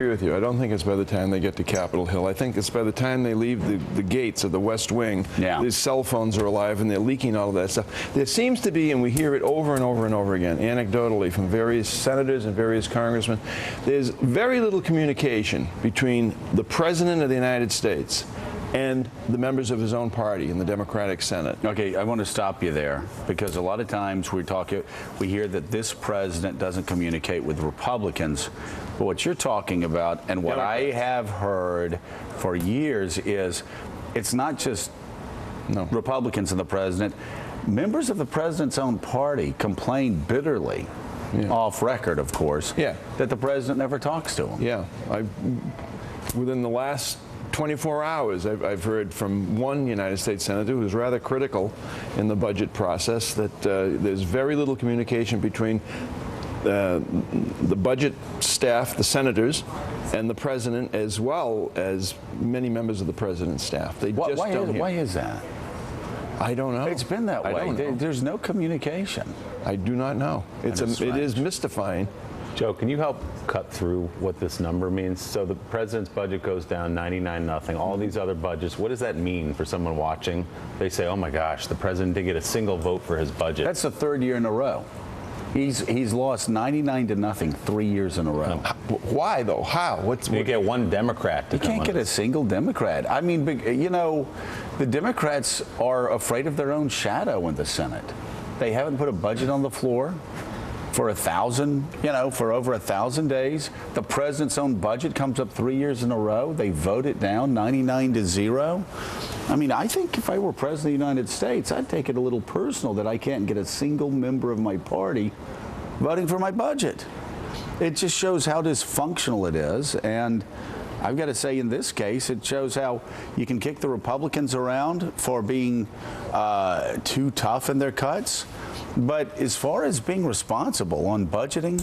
agree with you. I don't think it's by the time they get to Capitol Hill. I think it's by the time they leave the gates of the West Wing. Yeah. These cell phones are alive and they're leaking all of that stuff. There seems to be, and we hear it over and over and over again, anecdotally from various senators and various congressmen, there's very little communication between the President of the United States and the members of his own party in the Democratic Senate. Okay, I want to stop you there because a lot of times we hear that this president doesn't communicate with Republicans. But what you're talking about and what I have heard for years is it's not just Republicans and the president. Members of the president's own party complain bitterly, off record, of course, that the president never talks to them. Yeah. Within the last 24 hours, I've heard from one United States senator who's rather critical in the budget process that there's very little communication between the budget staff, the senators, and the president, as well as many members of the president's staff. They just don't hear. Why is that? I don't know. It's been that way. There's no communication. I do not know. It is mystifying. Joe, can you help cut through what this number means? So the president's budget goes down 99-0. All these other budgets, what does that mean for someone watching? They say, oh my gosh, the president didn't get a single vote for his budget. That's the third year in a row. He's lost 99-0 3 years in a row. Why though? How? You get one Democrat to You can't get a single Democrat. I mean, you know, the Democrats are afraid of their own shadow in the Senate. They haven't put a budget on the floor for for over 1,000 days. The president's own budget comes up 3 years in a row. They vote it down 99-0. I mean, I think if I were president of the United States, I'd take it a little personal that I can't get a single member of my party voting for my budget. It just shows how dysfunctional it is. And I've got to say, in this case, it shows how you can kick the Republicans around for being too tough in their cuts. But as far as being responsible on budgeting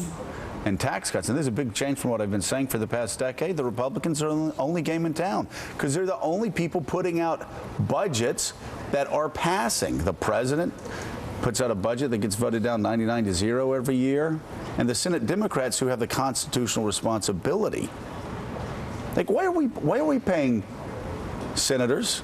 and tax cuts, and this is a big change from what I've been saying for the past decade, the Republicans are the only game in town because they're the only people putting out budgets that are passing. The president puts out a budget that gets voted down 99-0 every year, and the Senate Democrats, who have the constitutional responsibility. Like, why are we paying senators